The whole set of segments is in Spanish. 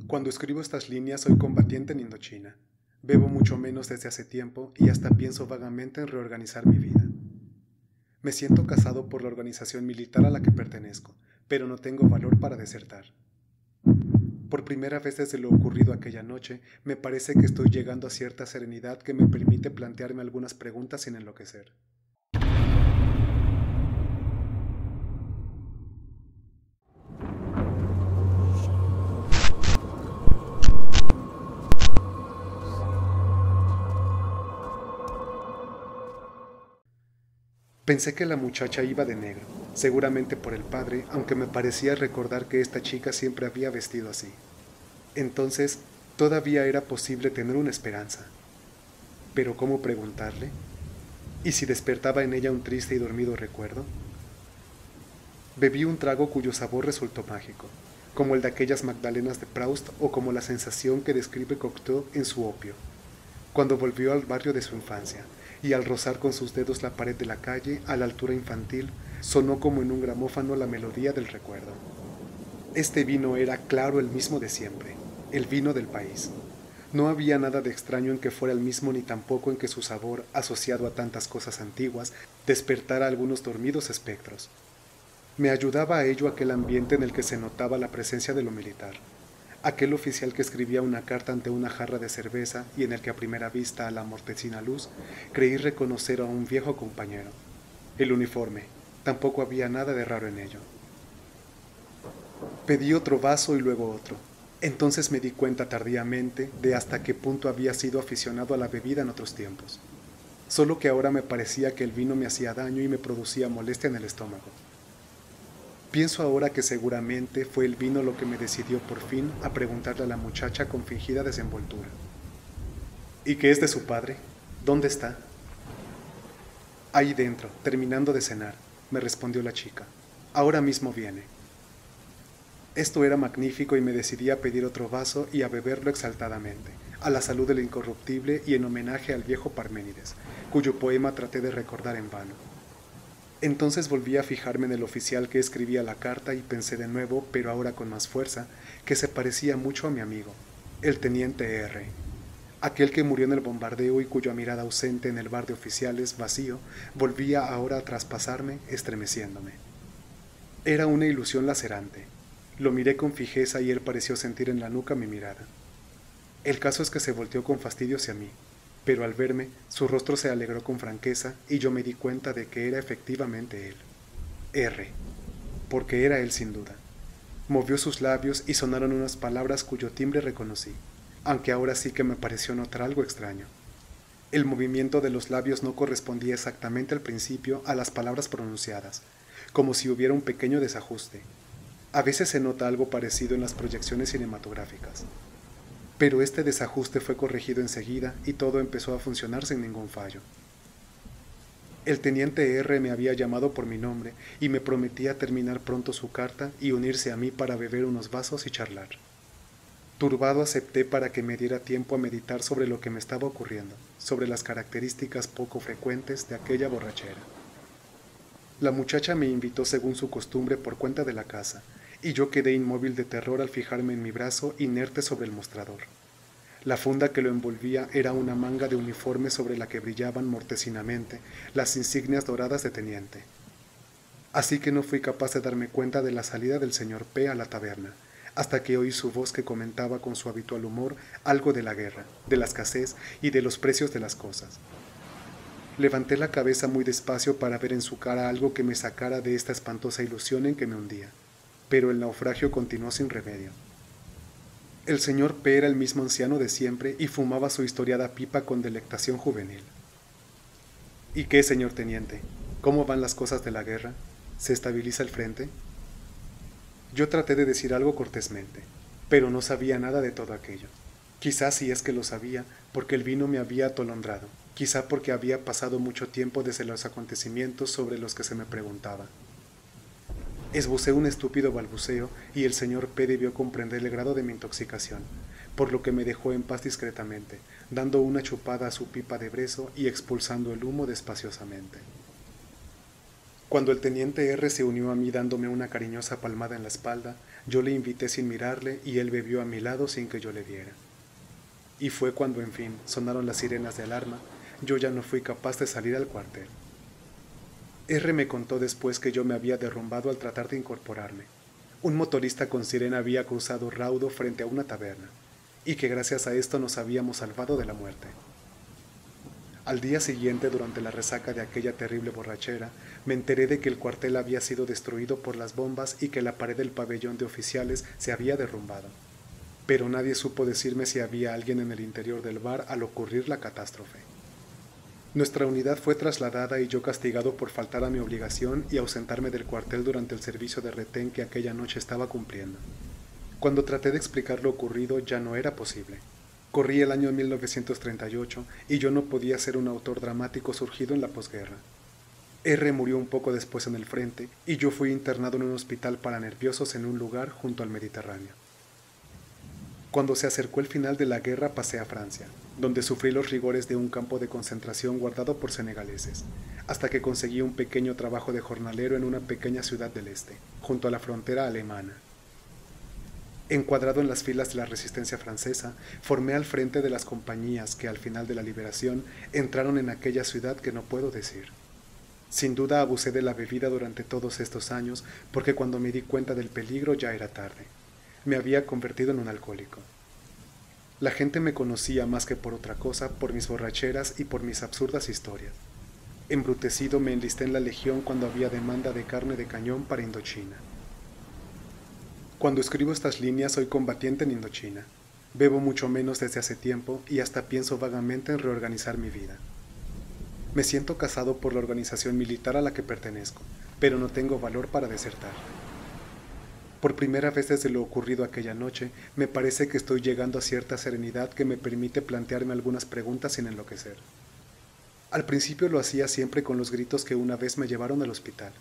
Cuando escribo estas líneas soy combatiente en Indochina. Bebo mucho menos desde hace tiempo y hasta pienso vagamente en reorganizar mi vida. Me siento casado por la organización militar a la que pertenezco, pero no tengo valor para desertar. Por primera vez desde lo ocurrido aquella noche, me parece que estoy llegando a cierta serenidad que me permite plantearme algunas preguntas sin enloquecer. Pensé que la muchacha iba de negro, seguramente por el padre, aunque me parecía recordar que esta chica siempre había vestido así. Entonces, todavía era posible tener una esperanza. Pero ¿cómo preguntarle? ¿Y si despertaba en ella un triste y dormido recuerdo? Bebí un trago cuyo sabor resultó mágico, como el de aquellas magdalenas de Proust o como la sensación que describe Cocteau en su Opio, cuando volvió al barrio de su infancia, y al rozar con sus dedos la pared de la calle, a la altura infantil, sonó como en un gramófono la melodía del recuerdo. Este vino era, claro, el mismo de siempre, el vino del país. No había nada de extraño en que fuera el mismo ni tampoco en que su sabor, asociado a tantas cosas antiguas, despertara algunos dormidos espectros. Me ayudaba a ello aquel ambiente en el que se notaba la presencia de lo militar. Aquel oficial que escribía una carta ante una jarra de cerveza y en el que a primera vista a la mortecina luz creí reconocer a un viejo compañero. El uniforme, tampoco había nada de raro en ello. Pedí otro vaso y luego otro. Entonces me di cuenta tardíamente de hasta qué punto había sido aficionado a la bebida en otros tiempos. Solo que ahora me parecía que el vino me hacía daño y me producía molestia en el estómago. Pienso ahora que seguramente fue el vino lo que me decidió por fin a preguntarle a la muchacha con fingida desenvoltura. ¿Y qué es de su padre? ¿Dónde está? Ahí dentro, terminando de cenar, me respondió la chica. Ahora mismo viene. Esto era magnífico y me decidí a pedir otro vaso y a beberlo exaltadamente, a la salud del incorruptible y en homenaje al viejo Parménides, cuyo poema traté de recordar en vano. Entonces volví a fijarme en el oficial que escribía la carta y pensé de nuevo, pero ahora con más fuerza, que se parecía mucho a mi amigo, el teniente R, aquel que murió en el bombardeo y cuya mirada ausente en el bar de oficiales vacío volvía ahora a traspasarme, estremeciéndome. Era una ilusión lacerante. Lo miré con fijeza y él pareció sentir en la nuca mi mirada. El caso es que se volteó con fastidio hacia mí, pero al verme, su rostro se alegró con franqueza y yo me di cuenta de que era efectivamente él. R, porque era él sin duda. Movió sus labios y sonaron unas palabras cuyo timbre reconocí, aunque ahora sí que me pareció notar algo extraño. El movimiento de los labios no correspondía exactamente al principio a las palabras pronunciadas, como si hubiera un pequeño desajuste. A veces se nota algo parecido en las proyecciones cinematográficas. Pero este desajuste fue corregido enseguida y todo empezó a funcionar sin ningún fallo. El teniente R me había llamado por mi nombre y me prometía terminar pronto su carta y unirse a mí para beber unos vasos y charlar. Turbado acepté para que me diera tiempo a meditar sobre lo que me estaba ocurriendo, sobre las características poco frecuentes de aquella borrachera. La muchacha me invitó según su costumbre por cuenta de la casa, y yo quedé inmóvil de terror al fijarme en mi brazo inerte sobre el mostrador. La funda que lo envolvía era una manga de uniforme sobre la que brillaban mortecinamente las insignias doradas de teniente. Así que no fui capaz de darme cuenta de la salida del señor P. a la taberna, hasta que oí su voz que comentaba con su habitual humor algo de la guerra, de la escasez y de los precios de las cosas. Levanté la cabeza muy despacio para ver en su cara algo que me sacara de esta espantosa ilusión en que me hundía, pero el naufragio continuó sin remedio. El señor P. era el mismo anciano de siempre y fumaba su historiada pipa con delectación juvenil. ¿Y qué, señor teniente? ¿Cómo van las cosas de la guerra? ¿Se estabiliza el frente? Yo traté de decir algo cortésmente, pero no sabía nada de todo aquello. Quizás si es que lo sabía, porque el vino me había atolondrado, quizá porque había pasado mucho tiempo desde los acontecimientos sobre los que se me preguntaba. Esbocé un estúpido balbuceo y el señor P. debió comprender el grado de mi intoxicación, por lo que me dejó en paz discretamente, dando una chupada a su pipa de brezo y expulsando el humo despaciosamente. Cuando el teniente R se unió a mí dándome una cariñosa palmada en la espalda, yo le invité sin mirarle y él bebió a mi lado sin que yo le viera. Y fue cuando, en fin, sonaron las sirenas de alarma, yo ya no fui capaz de salir al cuartel. R me contó después que yo me había derrumbado al tratar de incorporarme. Un motorista con sirena había cruzado raudo frente a una taberna, y que gracias a esto nos habíamos salvado de la muerte. Al día siguiente, durante la resaca de aquella terrible borrachera, me enteré de que el cuartel había sido destruido por las bombas y que la pared del pabellón de oficiales se había derrumbado. Pero nadie supo decirme si había alguien en el interior del bar al ocurrir la catástrofe. Nuestra unidad fue trasladada y yo castigado por faltar a mi obligación y ausentarme del cuartel durante el servicio de retén que aquella noche estaba cumpliendo. Cuando traté de explicar lo ocurrido ya no era posible. Corría el año 1938 y yo no podía ser un autor dramático surgido en la posguerra. R murió un poco después en el frente y yo fui internado en un hospital para nerviosos en un lugar junto al Mediterráneo. Cuando se acercó el final de la guerra pasé a Francia, donde sufrí los rigores de un campo de concentración guardado por senegaleses, hasta que conseguí un pequeño trabajo de jornalero en una pequeña ciudad del este, junto a la frontera alemana. Encuadrado en las filas de la resistencia francesa, formé al frente de las compañías que al final de la liberación entraron en aquella ciudad que no puedo decir. Sin duda abusé de la bebida durante todos estos años, porque cuando me di cuenta del peligro ya era tarde. Me había convertido en un alcohólico. La gente me conocía más que por otra cosa, por mis borracheras y por mis absurdas historias. Embrutecido me enlisté en la legión cuando había demanda de carne de cañón para Indochina. Cuando escribo estas líneas soy combatiente en Indochina. Bebo mucho menos desde hace tiempo y hasta pienso vagamente en reorganizar mi vida. Me siento casado por la organización militar a la que pertenezco, pero no tengo valor para desertar. Por primera vez desde lo ocurrido aquella noche, me parece que estoy llegando a cierta serenidad que me permite plantearme algunas preguntas sin enloquecer. Al principio lo hacía siempre con los gritos que una vez me llevaron al hospital.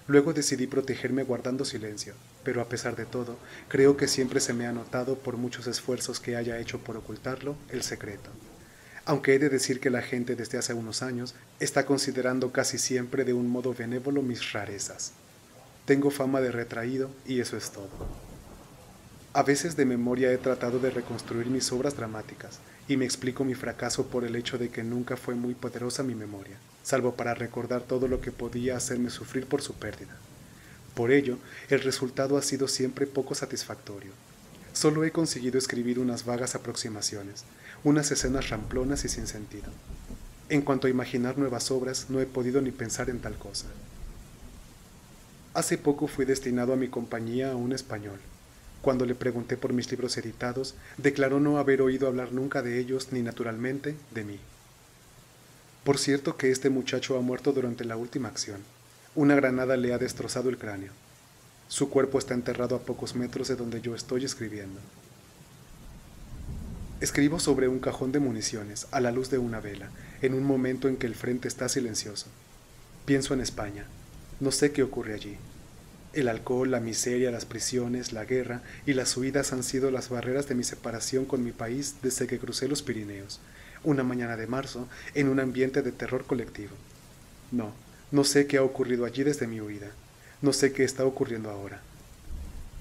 Luego decidí protegerme guardando silencio, pero a pesar de todo, creo que siempre se me ha notado, por muchos esfuerzos que haya hecho por ocultarlo, el secreto. Aunque he de decir que la gente desde hace unos años está considerando casi siempre de un modo benévolo mis rarezas. Tengo fama de retraído y eso es todo. A veces de memoria he tratado de reconstruir mis obras dramáticas y me explico mi fracaso por el hecho de que nunca fue muy poderosa mi memoria, salvo para recordar todo lo que podía hacerme sufrir por su pérdida. Por ello, el resultado ha sido siempre poco satisfactorio. Solo he conseguido escribir unas vagas aproximaciones, unas escenas ramplonas y sin sentido. En cuanto a imaginar nuevas obras, no he podido ni pensar en tal cosa. Hace poco fui destinado a mi compañía a un español. Cuando le pregunté por mis libros editados, declaró no haber oído hablar nunca de ellos ni naturalmente de mí. Por cierto que este muchacho ha muerto durante la última acción. Una granada le ha destrozado el cráneo. Su cuerpo está enterrado a pocos metros de donde yo estoy escribiendo. Escribo sobre un cajón de municiones, a la luz de una vela, en un momento en que el frente está silencioso. Pienso en España. No sé qué ocurre allí. El alcohol, la miseria, las prisiones, la guerra y las huidas han sido las barreras de mi separación con mi país desde que crucé los Pirineos, una mañana de marzo, en un ambiente de terror colectivo. No sé qué ha ocurrido allí desde mi huida. No sé qué está ocurriendo ahora.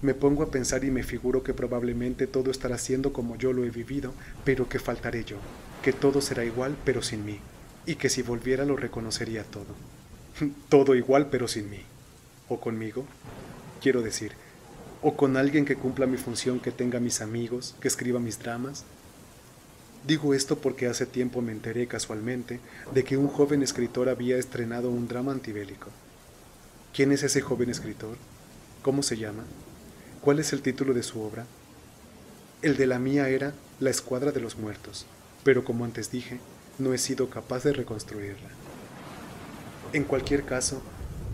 Me pongo a pensar y me figuro que probablemente todo estará siendo como yo lo he vivido, pero que faltaré yo, que todo será igual pero sin mí, y que si volviera lo reconocería todo. Todo igual pero sin mí. O conmigo, quiero decir, o con alguien que cumpla mi función, que tenga mis amigos, que escriba mis dramas. Digo esto porque hace tiempo me enteré casualmente de que un joven escritor había estrenado un drama antibélico. ¿Quién es ese joven escritor? ¿Cómo se llama? ¿Cuál es el título de su obra? El de la mía era La Escuadra de los Muertos, pero como antes dije, no he sido capaz de reconstruirla. En cualquier caso,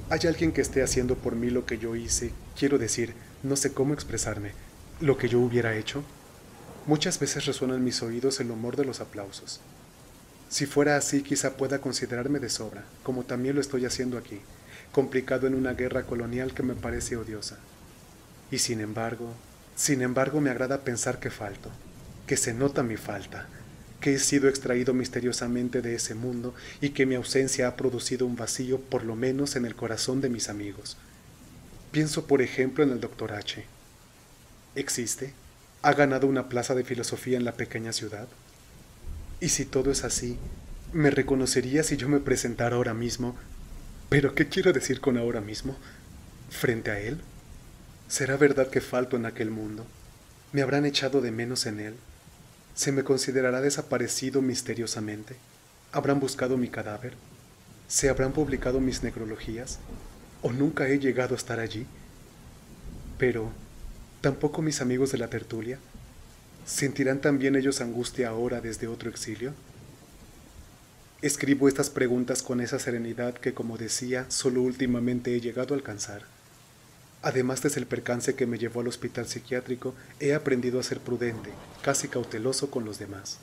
¿hay alguien que esté haciendo por mí lo que yo hice? Quiero decir, no sé cómo expresarme, ¿lo que yo hubiera hecho? Muchas veces resuena en mis oídos el humor de los aplausos. Si fuera así, quizá pueda considerarme de sobra, como también lo estoy haciendo aquí, complicado en una guerra colonial que me parece odiosa. Y sin embargo me agrada pensar que falto, que se nota mi falta, que he sido extraído misteriosamente de ese mundo y que mi ausencia ha producido un vacío, por lo menos en el corazón de mis amigos. Pienso, por ejemplo, en el Dr. H. ¿Existe? ¿Ha ganado una plaza de filosofía en la pequeña ciudad? Y si todo es así, ¿me reconocería si yo me presentara ahora mismo? ¿Pero qué quiero decir con ahora mismo? ¿Frente a él? ¿Será verdad que falto en aquel mundo? ¿Me habrán echado de menos en él? ¿Se me considerará desaparecido misteriosamente? ¿Habrán buscado mi cadáver? ¿Se habrán publicado mis necrologías? ¿O nunca he llegado a estar allí? Pero, ¿tampoco mis amigos de la tertulia? ¿Sentirán también ellos angustia ahora desde otro exilio? Escribo estas preguntas con esa serenidad que, como decía, solo últimamente he llegado a alcanzar. Además desde el percance que me llevó al hospital psiquiátrico, he aprendido a ser prudente, casi cauteloso con los demás.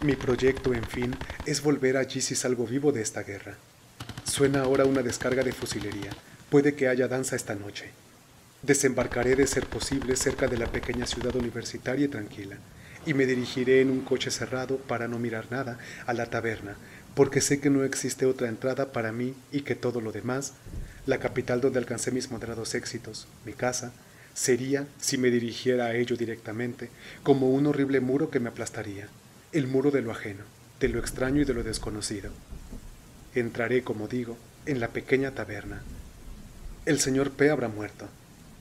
Mi proyecto, en fin, es volver allí si salgo vivo de esta guerra. Suena ahora una descarga de fusilería. Puede que haya danza esta noche. Desembarcaré, de ser posible, cerca de la pequeña ciudad universitaria y tranquila, y me dirigiré en un coche cerrado, para no mirar nada, a la taberna, porque sé que no existe otra entrada para mí y que todo lo demás, la capital donde alcancé mis moderados éxitos, mi casa, sería, si me dirigiera a ello directamente, como un horrible muro que me aplastaría, el muro de lo ajeno, de lo extraño y de lo desconocido. Entraré, como digo, en la pequeña taberna. El señor P. habrá muerto,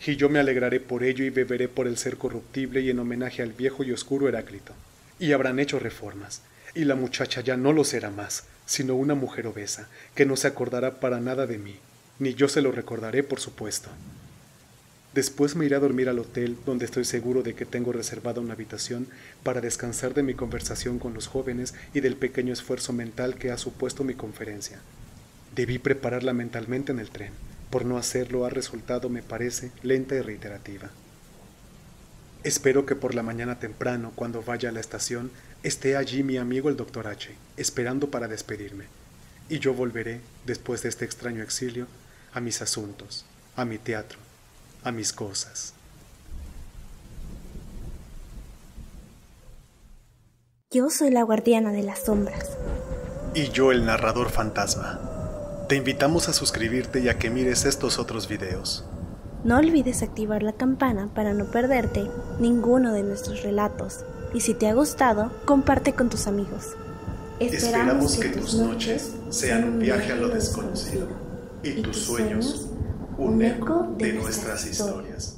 y yo me alegraré por ello y beberé por el ser corruptible y en homenaje al viejo y oscuro Heráclito. Y habrán hecho reformas, y la muchacha ya no lo será más, sino una mujer obesa, que no se acordará para nada de mí, ni yo se lo recordaré, por supuesto. Después me iré a dormir al hotel, donde estoy seguro de que tengo reservada una habitación para descansar de mi conversación con los jóvenes y del pequeño esfuerzo mental que ha supuesto mi conferencia. Debí prepararla mentalmente en el tren. Por no hacerlo ha resultado, me parece, lenta y reiterativa. Espero que por la mañana temprano, cuando vaya a la estación, esté allí mi amigo el Dr. H., esperando para despedirme, y yo volveré, después de este extraño exilio, a mis asuntos, a mi teatro, a mis cosas. Yo soy la guardiana de las sombras. Y yo el narrador fantasma. Te invitamos a suscribirte y a que mires estos otros videos. No olvides activar la campana para no perderte ninguno de nuestros relatos. Y si te ha gustado, comparte con tus amigos. Esperamos que tus noches sean un viaje a lo desconocido y tus sueños un eco de nuestras historias.